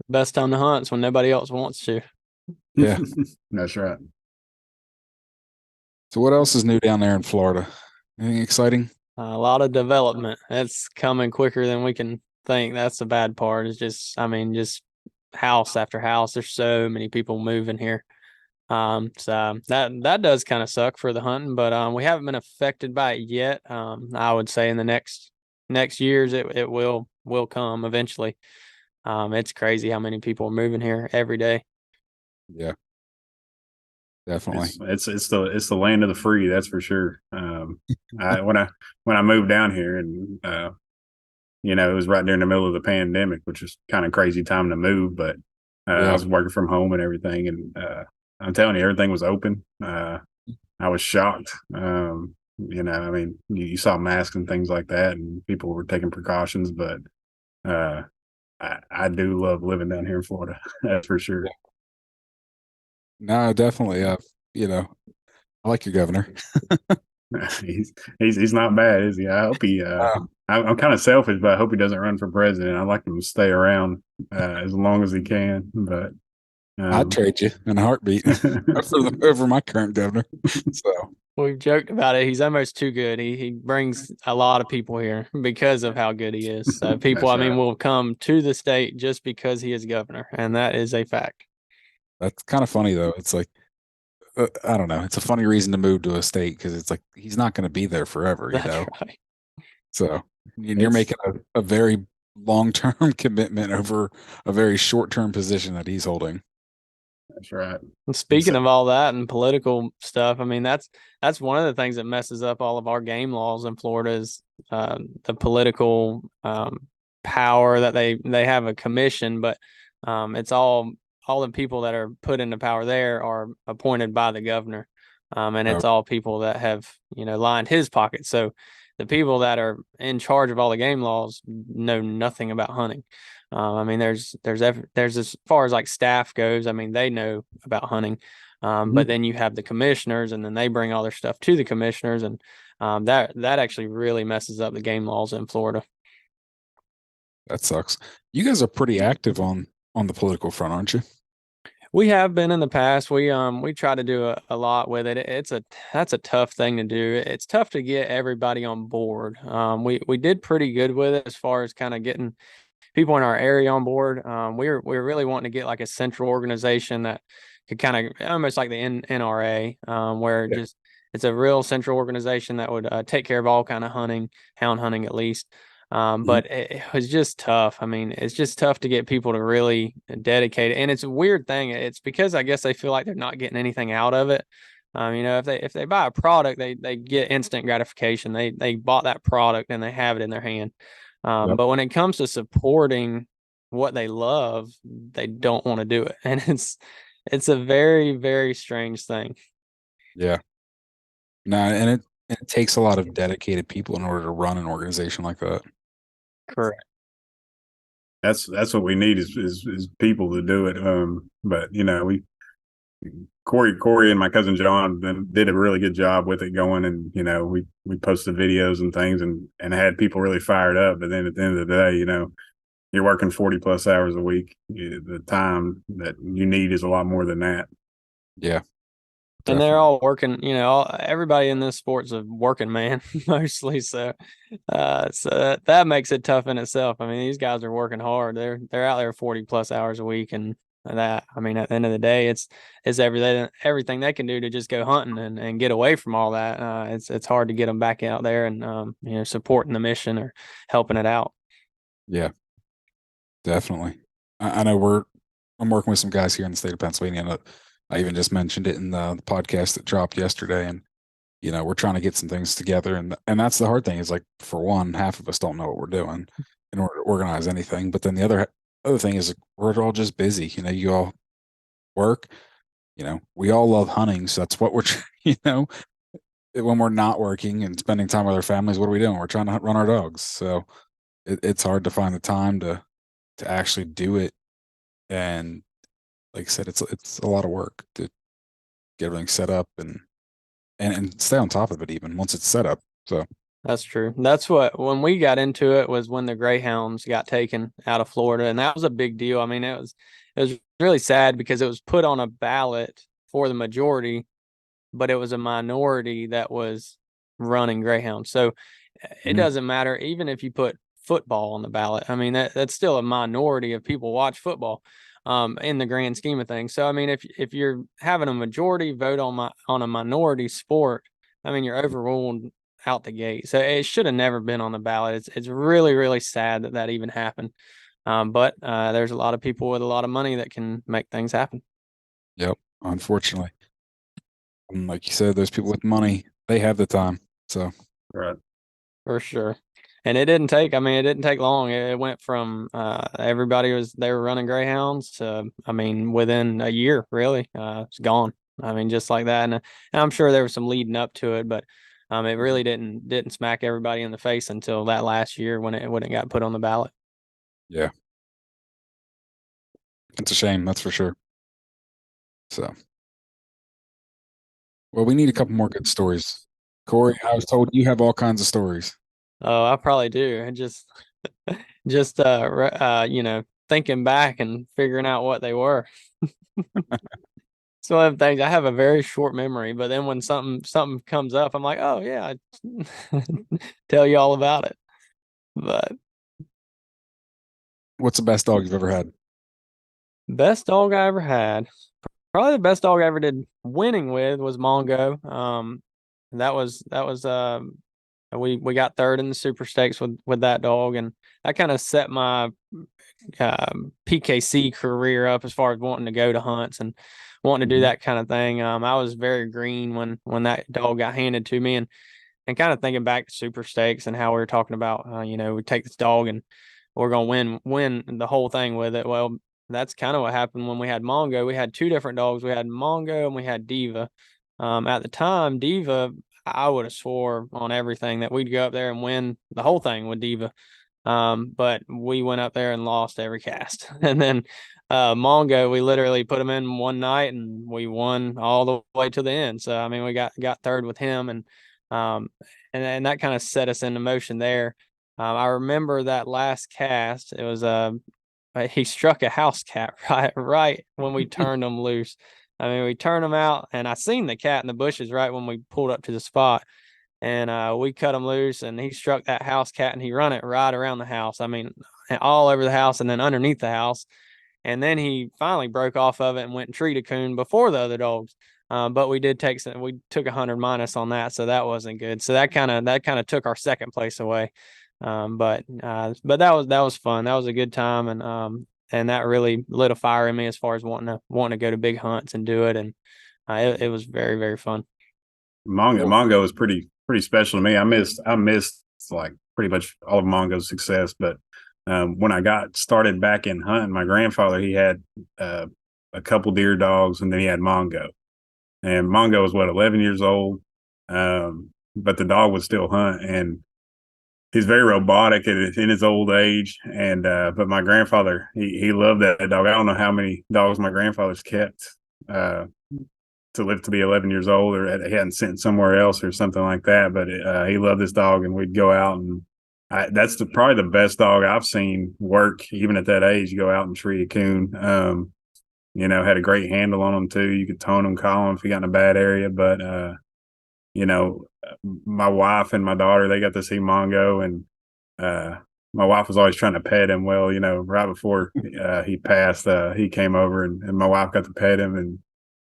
Best time to hunt is when nobody else wants to. Yeah. That's right. So what else is new down there in Florida? Anything exciting? A lot of development. That's coming quicker than we can think. That's the bad part. It's just, I mean, just house after house. There's so many people moving here. So that does kind of suck for the hunting, but we haven't been affected by it yet. I would say in the next years it will come eventually. It's crazy how many people are moving here every day. Yeah, definitely. It's the land of the free, that's for sure. When I moved down here, and it was right during the middle of the pandemic, which was kind of crazy time to move, but I was working from home and everything, and I'm telling you, everything was open. I was shocked. I mean, you saw masks and things like that, and people were taking precautions, but I do love living down here in Florida. That's for sure. No, definitely. I like your governor. He's not bad, is he? I hope he. I'm kind of selfish, but I hope he doesn't run for president. I'd like him to stay around as long as he can. But I'd trade you in a heartbeat over my current governor. So we've joked about it. He's almost too good. He brings a lot of people here because of how good he is. So people, I mean, will come to the state just because he is governor, and that is a fact. That's kind of funny, though. It's like, I don't know. It's a funny reason to move to a state because it's like he's not going to be there forever, you know? Right. So you're making a very long-term commitment over a very short-term position that he's holding. That's right. And speaking of all that and political stuff, I mean, that's one of the things that messes up all of our game laws in Florida is the political power that they have a commission, but it's all the people that are put into power there are appointed by the governor. And it's all people that have, lined his pocket. So the people that are in charge of all the game laws know nothing about hunting. I mean, there's as far as like staff goes, I mean, they know about hunting. But then you have the commissioners, and then they bring all their stuff to the commissioners. And that actually really messes up the game laws in Florida. That sucks. You guys are pretty active on the political front, aren't you? We have been in the past. We try to do a lot with it. That's a tough thing to do. It's tough to get everybody on board. We did pretty good with it as far as kind of getting people in our area on board. We're really wanting to get like a central organization that could kind of almost like the NRA, where just it's a real central organization that would take care of all kind of hunting, hound hunting at least. But it was just tough. I mean, it's just tough to get people to really dedicate it. And it's a weird thing. It's because I guess they feel like they're not getting anything out of it. If they buy a product, they get instant gratification. They bought that product and they have it in their hand. But when it comes to supporting what they love, they don't want to do it. And it's a very, very strange thing. Yeah. No, and it takes a lot of dedicated people in order to run an organization like that. Correct. That's what we need is people to do it. But Corey and my cousin John did a really good job with it going, and we posted videos and things and had people really fired up. But then at the end of the day, you're working 40 plus hours a week. The time that you need is a lot more than that. Yeah. And they're all working, everybody in this sport's a working man mostly. So that makes it tough in itself. I mean, these guys are working hard. They're out there 40 plus hours a week. And that, I mean, at the end of the day, it's everything they can do to just go hunting and get away from all that. It's hard to get them back out there and, supporting the mission or helping it out. Yeah, definitely. I know I'm working with some guys here in the state of Pennsylvania, and I even just mentioned it in the podcast that dropped yesterday, and we're trying to get some things together, and that's the hard thing is, like, for one, half of us don't know what we're doing in order to organize anything, but then the other thing is we're all just busy. You all work. We all love hunting, so that's what we're when we're not working and spending time with our families, what are we doing? We're trying to run our dogs, so it's hard to find the time to actually do it. And like I said, it's a lot of work to get everything set up and stay on top of it even once it's set up. So that's true. That's when we got into it was when the Greyhounds got taken out of Florida, and that was a big deal. I mean, it was really sad because it was put on a ballot for the majority, but it was a minority that was running Greyhounds. So it doesn't matter. Even if you put football on the ballot, I mean, that's still a minority of people watch football, in the grand scheme of things. So, I mean, if you're having a majority vote on a minority sport, I mean, you're overruled out the gate. So it should have never been on the ballot. It's really, really sad that even happened. But there's a lot of people with a lot of money that can make things happen. Yep. Unfortunately. And like you said, those people with money, they have the time. So Right. For sure. And it didn't take long. It went from they were running greyhounds to, I mean, within a year, really, it's gone. I mean, just like that. And I'm sure there was some leading up to it, but it really didn't smack everybody in the face until that last year when it got put on the ballot. yeah. It's a shame, that's for sure. So well, we need a couple more good stories. Corey, I was told you have all kinds of stories. Oh, I probably do. And just thinking back and figuring out what they were. It's one of the things. I have a very short memory, but then when something comes up, I'm like, oh yeah, I tell you all about it. But What's the best dog you've ever had? best dog I ever had, probably the best dog I ever did winning with was Mongo. We got third in the Super Stakes with that dog, and that kind of set my PKC career up as far as wanting to go to hunts and wanting to do that kind of thing. I was very green when that dog got handed to me, and kind of thinking back to Super Stakes and how we were talking about, we take this dog and we're gonna win the whole thing with it. Well, that's kind of what happened when we had Mongo. We had two different dogs. We had Mongo and we had Diva. At the time, Diva, I would have swore on everything that we'd go up there and win the whole thing with Diva. But we went up there and lost every cast. And then Mongo, we literally put him in one night and we won all the way to the end. So I mean, we got third with him, and that kind of set us into motion there. I remember that last cast. It was he struck a house cat right when we turned him loose. I mean, we turned him out, and I seen the cat in the bushes right when we pulled up to the spot, and we cut him loose, and he struck that house cat, and he run it right around the house. I mean, all over the house, and then underneath the house. And then he finally broke off of it and went and treated Coon before the other dogs. But we took 100 minus on that, so that wasn't good. So that kind of took our second place away. But that was fun. That was a good time, and that really lit a fire in me as far as wanting to go to big hunts and do it. And it was very, very fun. Mongo was pretty special to me. I missed like pretty much all of Mongo's success, but when I got started back in hunting, my grandfather, he had a couple deer dogs, and then he had Mongo. And Mongo was 11 years old, but the dog would still hunt, and he's very robotic in his old age. And but my grandfather, he loved that dog. I don't know how many dogs my grandfather's kept to live to be 11 years old, or he hadn't sent somewhere else or something like that. But he loved this dog, and we'd go out, and that's probably the best dog I've seen work, even at that age. You go out and treat a coon. Had a great handle on him too. You could tone him, call him if he got in a bad area. But my wife and my daughter, they got to see Mongo, and my wife was always trying to pet him. Well, right before he passed, he came over, and my wife got to pet him, and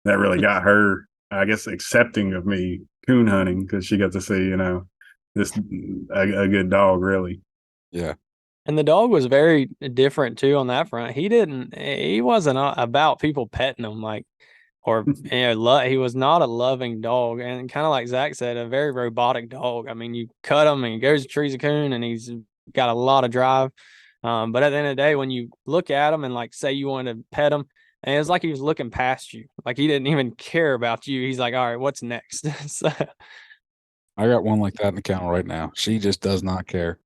that really got her, I guess, accepting of me coon hunting, because she got to see, this a good dog, really. Yeah. And the dog was very different too on that front. He wasn't about people petting him, like, or he was not a loving dog, and kind of like Zach said, a very robotic dog. I mean, you cut him and he goes to trees a coon, and he's got a lot of drive. But at the end of the day, when you look at him and like say you want to pet him, and it's like he was looking past you, like he didn't even care about you. He's like, all right, what's next? So I got one like that in the kennel right now. She just does not care.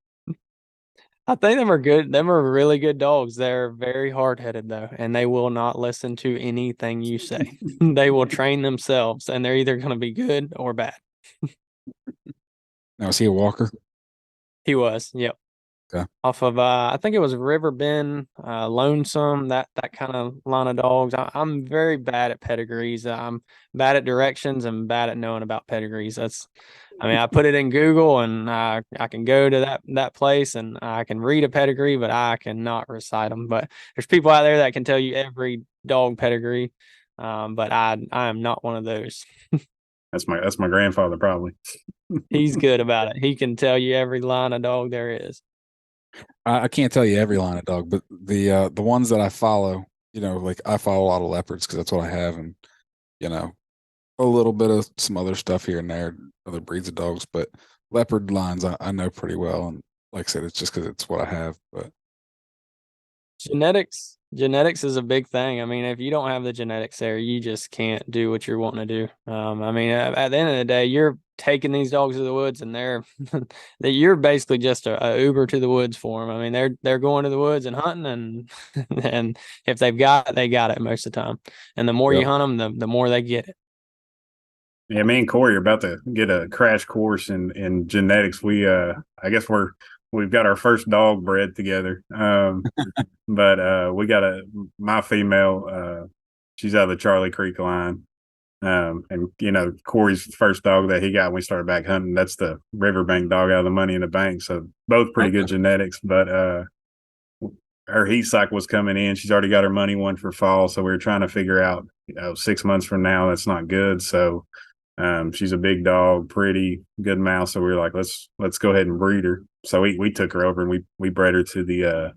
I think them are good. Them are really good dogs. They're very hard-headed though, and they will not listen to anything you say. They will train themselves, and they're either going to be good or bad. Now, is he a walker? He was, yep. off of I think it was River Bend, Lonesome, that kind of line of dogs. I'm very bad at pedigrees. I'm bad at directions and bad at knowing about pedigrees. I put it in Google and I can go to that place and I can read a pedigree, but I cannot recite them. But there's people out there that can tell you every dog pedigree, but I am not one of those. That's my grandfather probably. He's good about it. He can tell you every line of dog there is. I can't tell you every line of dog, but the ones that I follow, like I follow a lot of leopards because that's what I have, and a little bit of some other stuff here and there, other breeds of dogs, but leopard lines I know pretty well, and like I said, it's just because it's what I have. But genetics is a big thing. I mean, if you don't have the genetics there, you just can't do what you're wanting to do. At the end of the day, you're taking these dogs to the woods, and that you're basically just a Uber to the woods for them. I mean, they're going to the woods and hunting, and and if they've got it, they got it most of the time. And the more you hunt them, the more they get it. Yeah, me and Corey are about to get a crash course in genetics. I guess we've got our first dog bred together. But we got my female, she's out of the Charlie Creek line. And Corey's first dog that he got when we started back hunting, that's the Riverbank dog out of the Money in the Bank. So both pretty good genetics, but her heat cycle was coming in. She's already got her money one for fall. So we were trying to figure out, 6 months from now, that's not good. So she's a big dog, pretty good mouth. So we were like, let's go ahead and breed her. So we took her over and we bred her to the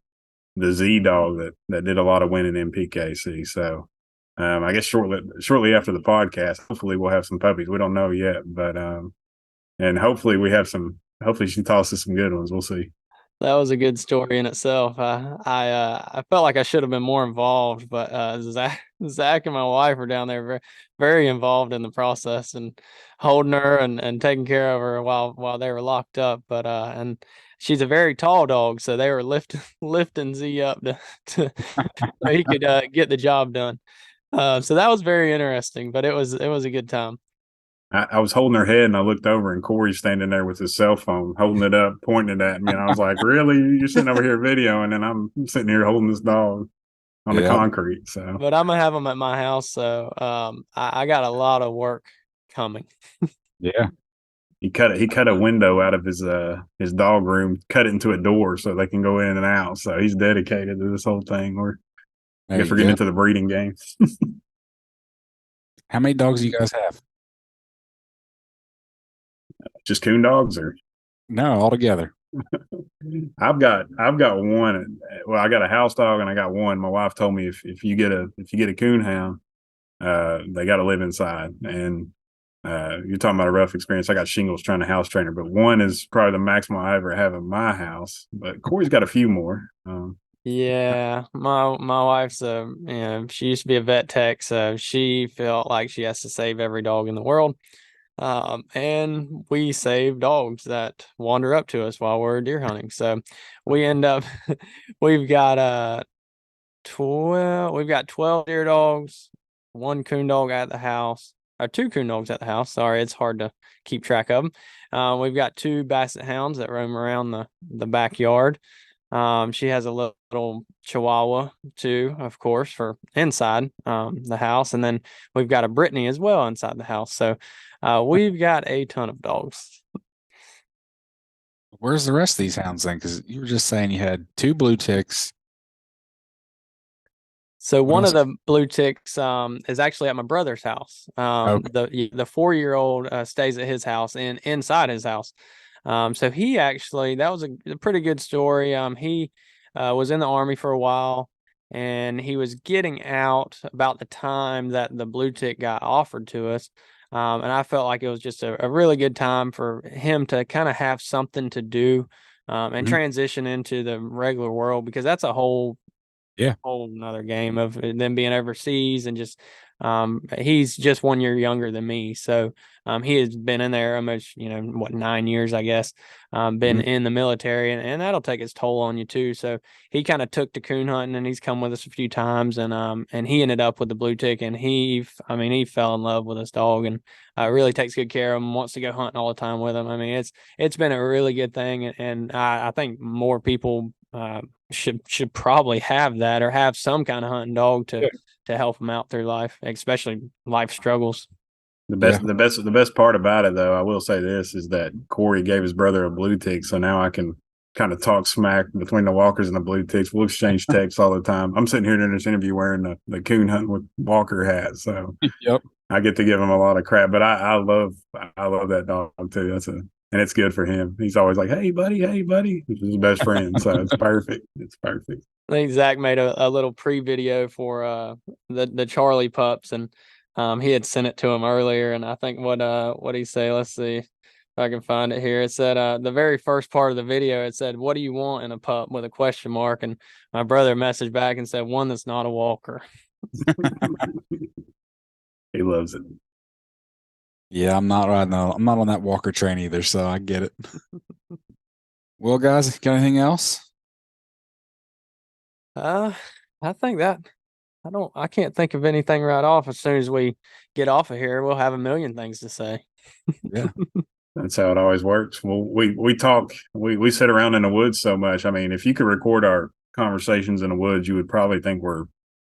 Z dog that did a lot of winning in PKC. So I guess shortly after the podcast, hopefully we'll have some puppies. We don't know yet, but and hopefully she tosses some good ones. We'll see. That was a good story in itself. I felt like I should have been more involved, but Zach and my wife were down there very, very involved in the process and holding her and taking care of her while they were locked up. But and she's a very tall dog, so they were lifting Z up to so he could get the job done. So that was very interesting, but it was a good time. I was holding her head and I looked over and Corey's standing there with his cell phone, holding it up, pointing it at me. And I was like, really? You're sitting over here videoing and I'm sitting here holding this dog on the concrete. So, but I'm going to have him at my house. So I got a lot of work coming. Yeah. He cut a window out of his dog room, cut it into a door so they can go in and out. So he's dedicated to this whole thing. I guess we're getting into the breeding game. How many dogs do you guys have? Just coon dogs, or no, all together? I've got one. Well, I got a house dog and I got one. My wife told me if you get a coonhound, they got to live inside. And you're talking about a rough experience. I got shingles trying to house train her, but one is probably the maximum I ever have in my house. But Corey's got a few more. Yeah, my wife's she used to be a vet tech, so she felt like she has to save every dog in the world. And we save dogs that wander up to us while we're deer hunting. So we end up we've got 12 deer dogs, one coon dog at the house, or 2 coon dogs at the house. Sorry, it's hard to keep track of them. We've got 2 basset hounds that roam around the backyard. She has a little Chihuahua too, of course, for inside the house, and then we've got a Brittany as well inside the house. So we've got a ton of dogs. Where's the rest of these hounds then? Because you were just saying you had 2 blue ticks. So one of the blue ticks is actually at my brother's house. Okay. The 4-year-old stays at his house and inside his house. So he actually, that was a pretty good story. He was in the Army for a while, and he was getting out about the time that the blue tick got offered to us. And I felt like it was just a really good time for him to kind of have something to do and transition into the regular world, because that's a whole whole another game of them being overseas and just he's just 1 year younger than me. So he has been in there almost, 9 years, I guess, been in the military, and that'll take its toll on you too. So he kind of took to coon hunting, and he's come with us a few times, and he ended up with the blue tick, and he fell in love with this dog, and really takes good care of him, wants to go hunting all the time with him. I mean, it's been a really good thing, and I think more people should probably have that or have some kind of hunting dog to help them out through life, especially life struggles. The best part about it, though, I will say this, is that Corey gave his brother a blue tick, so now I can kind of talk smack between the walkers and the blue ticks. We'll exchange texts all the time. I'm sitting here doing this interview wearing the coon hunting with Walker hat, so I get to give him a lot of crap. But I love that dog too. And it's good for him. He's always like, "Hey, buddy, hey, buddy." He's his best friend, so it's perfect. It's perfect. I think Zach made a little pre-video for the Charlie pups, and he had sent it to him earlier. And I think what he say? Let's see if I can find it here. It said the very first part of the video. It said, "What do you want in a pup?" with a question mark. And my brother messaged back and said, "One that's not a walker." He loves it. Yeah, I'm not on that walker train either, so I get it. Well, guys, got anything else? I think that I can't think of anything right off. As soon as we get off of here, we'll have a million things to say. Yeah. That's how it always works. Well, we talk, we sit around in the woods so much. I mean, if you could record our conversations in the woods, you would probably think we're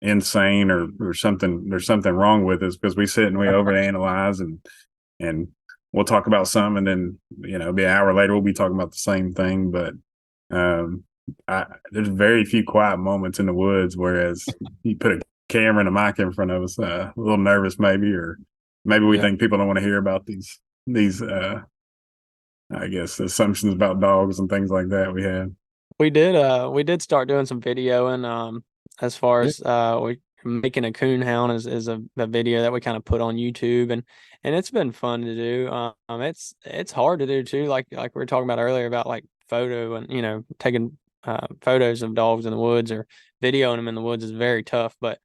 insane or something. There's something wrong with us, because we sit and we overanalyze and we'll talk about something, and then be an hour later we'll be talking about the same thing. But there's very few quiet moments in the woods, whereas you put a camera and a mic in front of us, a little nervous maybe, or maybe we think people don't want to hear about these I guess assumptions about dogs and things like that we have. We did start doing some video, and as far as we making a Coonhound is a video that we kind of put on YouTube, and it's been fun to do. It's hard to do too, like we were talking about earlier about like photo and taking photos of dogs in the woods or videoing them in the woods is very tough, but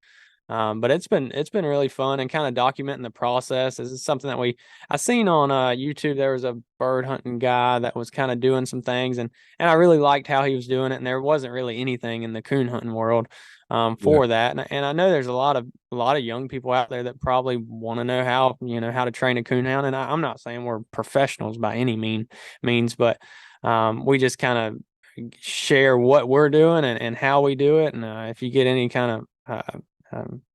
it's been really fun, and kind of documenting the process. This is something that I seen on YouTube. There was a bird hunting guy that was kind of doing some things, and I really liked how he was doing it, and there wasn't really anything in the coon hunting world for that. And I know there's a lot of young people out there that probably want to know how to train a coonhound, and I'm not saying we're professionals by any means, but we just kind of share what we're doing and how we do it. And if you get any kind of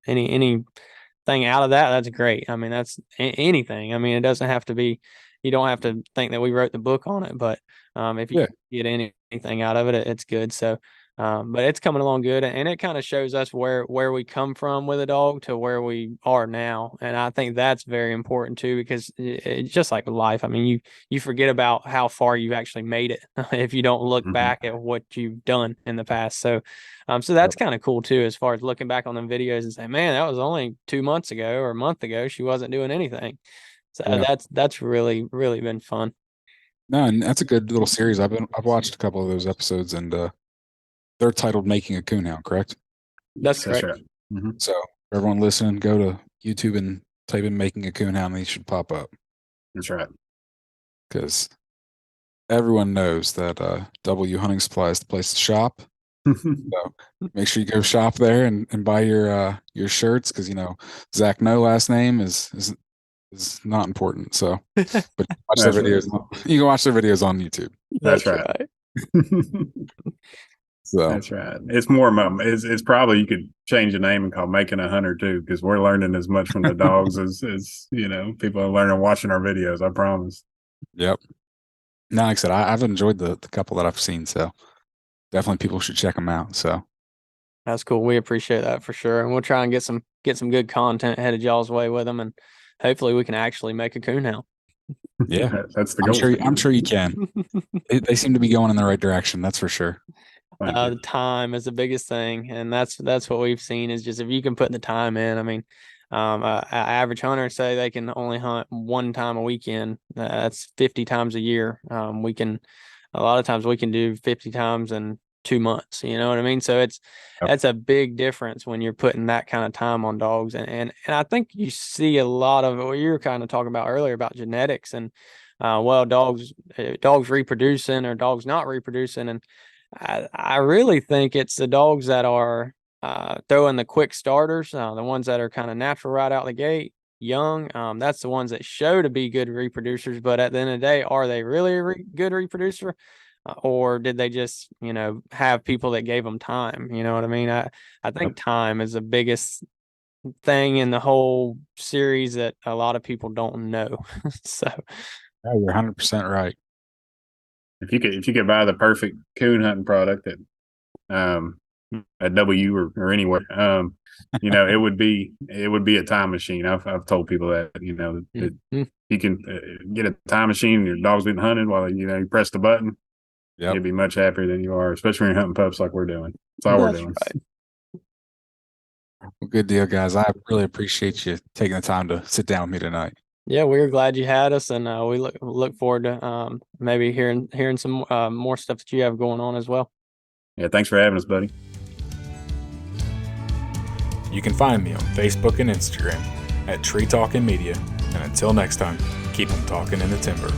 anything out of that, that's great. I mean, that's anything. I mean, it doesn't have to be, you don't have to think that we wrote the book on it, but if you get anything out of it, it's good. So but it's coming along good, and it kind of shows us where we come from with a dog to where we are now. And I think that's very important too, because it's just like life. I mean, you forget about how far you've actually made it if you don't look back at what you've done in the past. So so that's kind of cool too, as far as looking back on them videos and saying, man, that was only 2 months ago or a month ago, she wasn't doing anything. So that's really been fun. No, and that's a good little series. I've watched a couple of those episodes, and they're titled "Making a Coonhound," correct? That's correct. Right. So for everyone listening, go to YouTube and type in "Making a Coonhound," and these should pop up. That's right. Because everyone knows that W Hunting Supply is the place to shop. So make sure you go shop there and buy your shirts, because Zach No last name is not important. So, but watch their videos. You can watch their videos on YouTube. That's right. So that's right. It's more. It's probably, you could change the name and call "Making a Hunter" too, because we're learning as much from the dogs as people are learning watching our videos. I promise. Yep. Now, like I said, I've enjoyed the couple that I've seen, so definitely people should check them out. So that's cool. We appreciate that for sure, and we'll try and get some good content headed y'all's way with them, and hopefully we can actually make a coonhound. Yeah, that's the goal. I'm sure you can. They seem to be going in the right direction. That's for sure. The time is the biggest thing, and that's what we've seen, is just if you can put the time in. I mean, average hunter say they can only hunt 1 time a weekend. That's 50 times a year. A lot of times we can do 50 times in 2 months. You know what I mean? So that's a big difference when you're putting that kind of time on dogs. And I think you see a lot of what you were kind of talking about earlier about genetics and dogs reproducing or dogs not reproducing. And I really think it's the dogs that are throwing the quick starters, the ones that are kind of natural right out the gate, young. That's the ones that show to be good reproducers. But at the end of the day, are they really a good reproducer? Or did they just, have people that gave them time? You know what I mean? I think time is the biggest thing in the whole series that a lot of people don't know. So Yeah, you're 100% right. If you could buy the perfect coon hunting product at W or anywhere, it would be a time machine. I've told people that, that you can get a time machine and your dog's been hunted while you press the button. Yep. You'd be much happier than you are, especially when you're hunting pups like we're doing. That's all we're doing. Right. Well, good deal, guys. I really appreciate you taking the time to sit down with me tonight. Yeah, we were glad you had us, and we look forward to maybe hearing some more stuff that you have going on as well. Yeah, thanks for having us, buddy. You can find me on Facebook and Instagram at Tree Talking Media. And until next time, keep them talking in the timber.